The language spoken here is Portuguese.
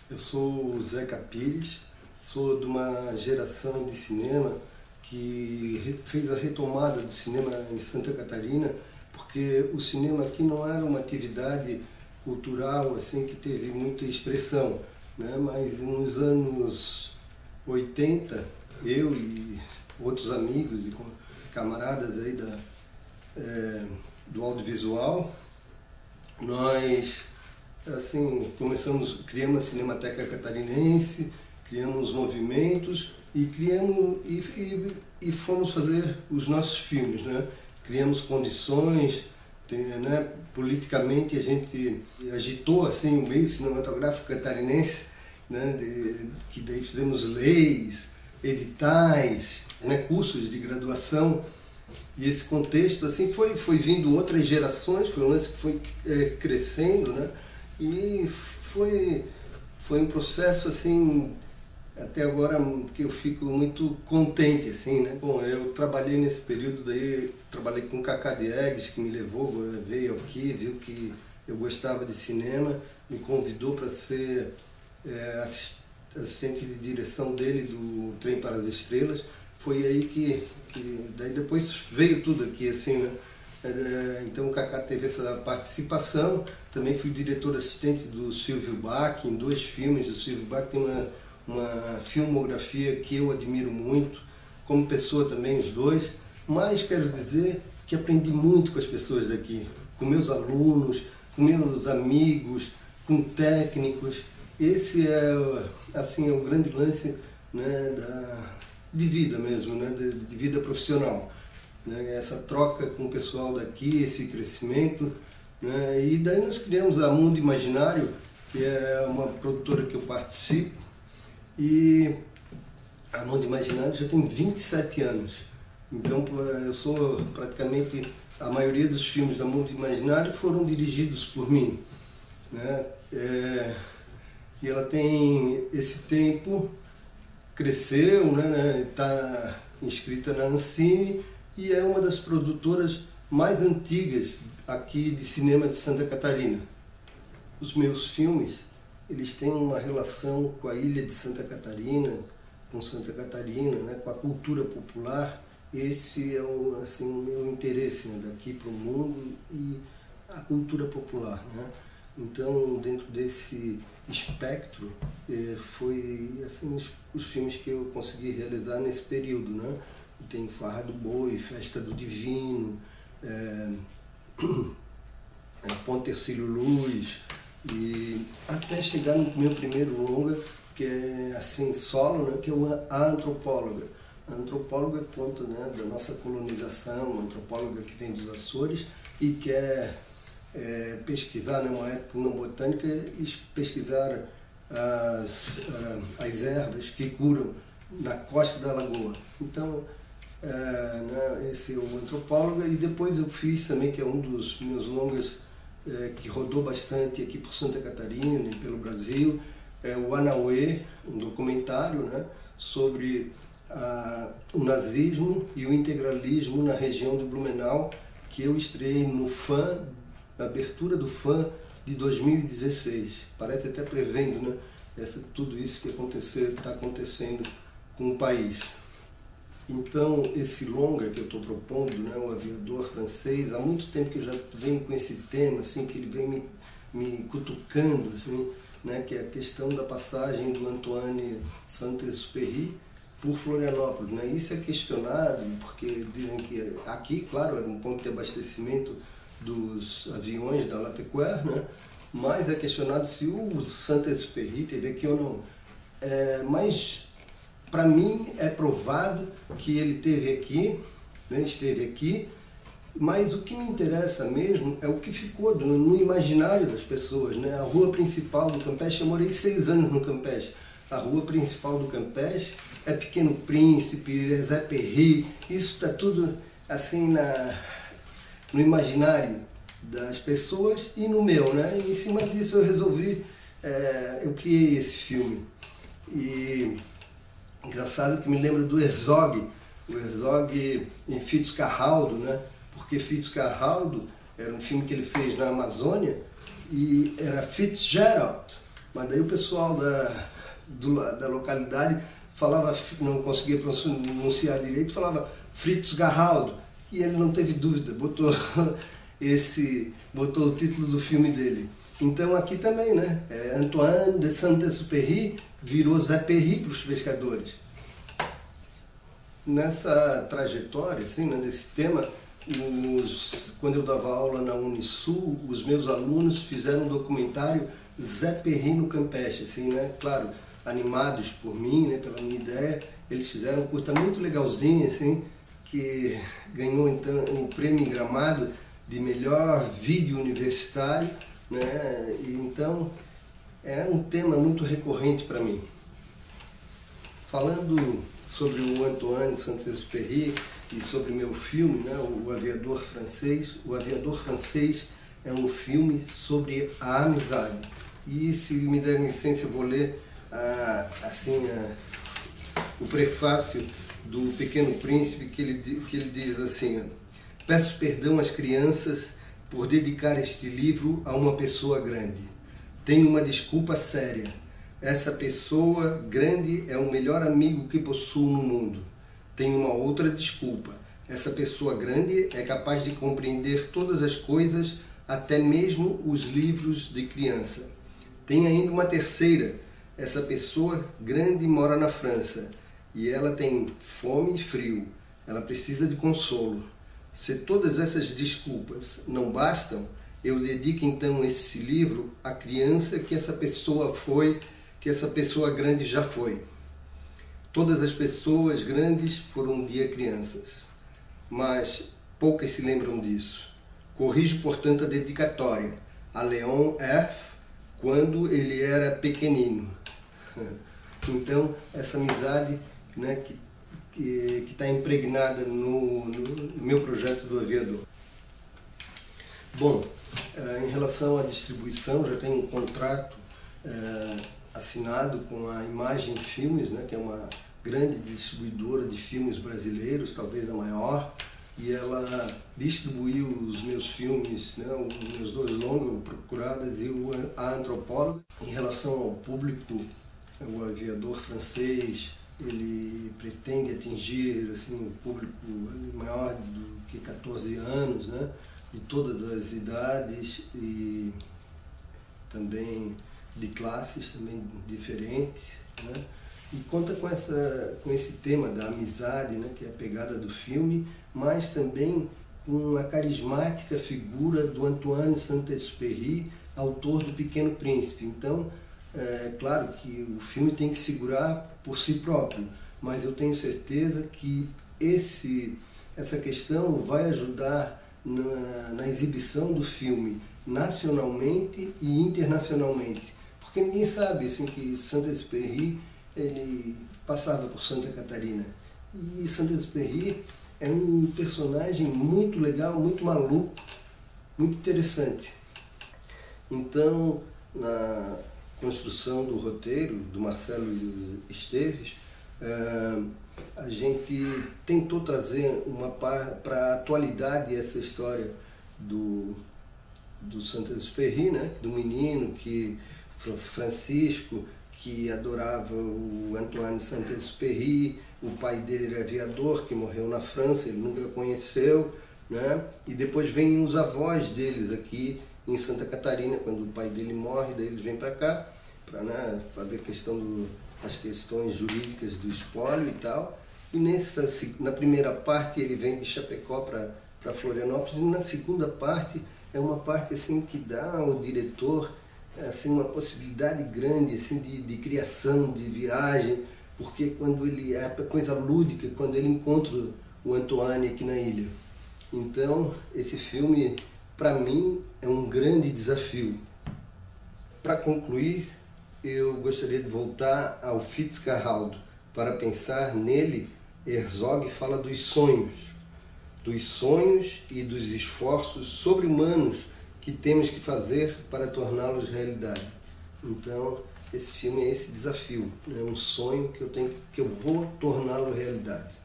Eu sou o Zeca Pires, sou de uma geração de cinema que fez a retomada do cinema em Santa Catarina, porque o cinema aqui não era uma atividade cultural assim que teve muita expressão, né? Mas nos anos 80, eu e outros amigos e camaradas aí do audiovisual, nós criamos a Cinemateca Catarinense, criamos movimentos e fomos fazer os nossos filmes, né? Criamos condições, né? Politicamente a gente agitou assim o meio cinematográfico catarinense, né? Que daí fizemos leis, editais, né? Cursos de graduação. E esse contexto assim foi vindo outras gerações, foi um lance que foi crescendo, né? E foi um processo assim, até agora, que eu fico muito contente, assim, né? Bom, eu trabalhei nesse período daí, trabalhei com o Cacá Diegues, que me levou, veio aqui, viu que eu gostava de cinema, me convidou para ser assistente de direção dele do Trem para as Estrelas. Foi aí que daí depois veio tudo aqui, assim, né? Então o Cacá teve essa participação. Também fui diretor assistente do Silvio Bach em 2 filmes. O Silvio Bach tem uma filmografia que eu admiro muito, como pessoa também, os dois. Mas quero dizer que aprendi muito com as pessoas daqui, com meus alunos, com meus amigos, com técnicos. Esse é assim, o grande lance, né, de vida mesmo, né, de vida profissional. Essa troca com o pessoal daqui, esse crescimento, né? E daí nós criamos a Mundo Imaginário, que é uma produtora que eu participo, e a Mundo Imaginário já tem 27 anos. Então eu sou praticamente, a maioria dos filmes da Mundo Imaginário foram dirigidos por mim, né? E ela tem esse tempo, cresceu, né? Está inscrita na Ancine, e é uma das produtoras mais antigas aqui de cinema de Santa Catarina. Os meus filmes, eles têm uma relação com a ilha de Santa Catarina, com Santa Catarina, né, com a cultura popular. Esse é o meu interesse, né, daqui para o mundo, e a cultura popular, né? Então, dentro desse espectro, foi assim, os filmes que eu consegui realizar nesse período, né? Tem Farra do Boi, Festa do Divino, Ponte Hercílio Luz, e até chegar no meu primeiro longa, que é assim, solo, né, que é A Antropóloga. A Antropóloga conta, né, da nossa colonização, uma antropóloga que vem dos Açores e quer pesquisar, né, uma etnobotânica, e pesquisar as ervas que curam na costa da lagoa. Então, esse é o Antropóloga. E depois eu fiz também, que é um dos meus longas que rodou bastante aqui por Santa Catarina e pelo Brasil, o Anauê, um documentário, né, sobre o nazismo e o integralismo na região de Blumenau, que eu estreiei na abertura do FAM de 2016. Parece até prevendo, né, tudo isso que está acontecendo com o país. Então, esse longa que eu estou propondo, né, O Aviador Francês, há muito tempo que eu já venho com esse tema, assim, que ele vem me cutucando, assim, né, que é a questão da passagem do Antoine Saint-Exupéry por Florianópolis, né? Isso é questionado, porque dizem que aqui, claro, era um ponto de abastecimento dos aviões da Latécoère, né? Mas é questionado se o Saint-Exupéry teve aqui ou não. Mas para mim é provado que ele esteve aqui, mas o que me interessa mesmo é o que ficou no imaginário das pessoas, né? A rua principal do Campeche, eu morei 6 anos no Campeche. A rua principal do Campeche é Pequeno Príncipe, é Zé Perry, isso está tudo assim no imaginário das pessoas e no meu, né? E em cima disso eu resolvi, eu criei esse filme. E engraçado que me lembra do Herzog, o Herzog em Fitzcarraldo, né? Porque Fitzcarraldo era um filme que ele fez na Amazônia e era Fitzgerald, Mas daí o pessoal da localidade falava, não conseguia pronunciar direito, falava Fritz Geraldo, e ele não teve dúvida, botou o título do filme dele. Então aqui também, né? Antoine de Saint-Exupéry virou Zé Perry para os pescadores. Nessa trajetória, assim, né, desse tema, quando eu dava aula na Unisul, os meus alunos fizeram um documentário Zé Perry no Campeche, assim, né? Claro, animados por mim, né, pela minha ideia, eles fizeram um curta muito legalzinho, assim, que ganhou então um prêmio em Gramado de melhor vídeo universitário, né? E então é um tema muito recorrente para mim. Falando sobre o Antoine de Saint-Exupéry e sobre meu filme, né, o Aviador Francês. O Aviador Francês é um filme sobre a amizade. E se me der licença, eu vou ler o prefácio do Pequeno Príncipe, que ele diz assim: peço perdão às crianças por dedicar este livro a uma pessoa grande. Tenho uma desculpa séria. Essa pessoa grande é o melhor amigo que possuo no mundo. Tenho uma outra desculpa. Essa pessoa grande é capaz de compreender todas as coisas, até mesmo os livros de criança. Tem ainda uma terceira. Essa pessoa grande mora na França e ela tem fome e frio. Ela precisa de consolo. Se todas essas desculpas não bastam, eu dedico então esse livro à criança que essa pessoa foi, que essa pessoa grande já foi. Todas as pessoas grandes foram um dia crianças, mas poucas se lembram disso. Corrijo, portanto, a dedicatória a Leon F., quando ele era pequenino. Então, essa amizade, né, que está impregnada no meu projeto do Aviador. Bom, em relação à distribuição, já tenho um contrato assinado com a Imagem Filmes, né, que é uma grande distribuidora de filmes brasileiros, talvez a maior, e ela distribuiu os meus filmes, né, os meus 2 longas, o Procuradas e A Antropóloga. Em relação ao público, o Aviador Francês, ele pretende atingir assim, um público maior do que 14 anos, né, de todas as idades e também de classes também diferentes, né? E conta com esse tema da amizade, né, que é a pegada do filme, mas também com a carismática figura do Antoine de Saint-Exupéry, autor do Pequeno Príncipe. Então, é claro que o filme tem que segurar por si próprio, mas eu tenho certeza que essa questão vai ajudar na exibição do filme nacionalmente e internacionalmente. Porque ninguém sabe assim, que Saint-Exupéry ele passava por Santa Catarina. E Saint-Exupéry é um personagem muito legal, muito maluco, muito interessante. Então, na construção do roteiro do Marcelo Esteves, a gente tentou trazer para a atualidade essa história do Saint-Exupéry, né? Do menino Francisco, que adorava o Antoine de Saint-Exupéry. O pai dele era aviador, que morreu na França, ele nunca conheceu, né? E depois vêm os avós deles aqui em Santa Catarina, quando o pai dele morre, daí eles vêm para cá, para, né, fazer as questões jurídicas do espólio e tal. E na primeira parte ele vem de Chapecó para Florianópolis, e na segunda parte é uma parte assim, que dá ao diretor assim, uma possibilidade grande assim, de criação, de viagem, porque quando é coisa lúdica, quando ele encontra o Antoine aqui na ilha. Então, esse filme, para mim, é um grande desafio. Para concluir, eu gostaria de voltar ao Fritz Geraldo. Para pensar nele, Herzog fala dos sonhos e dos esforços sobre-humanos que temos que fazer para torná-los realidade. Então, esse filme é esse desafio, é um sonho que eu vou torná-lo realidade.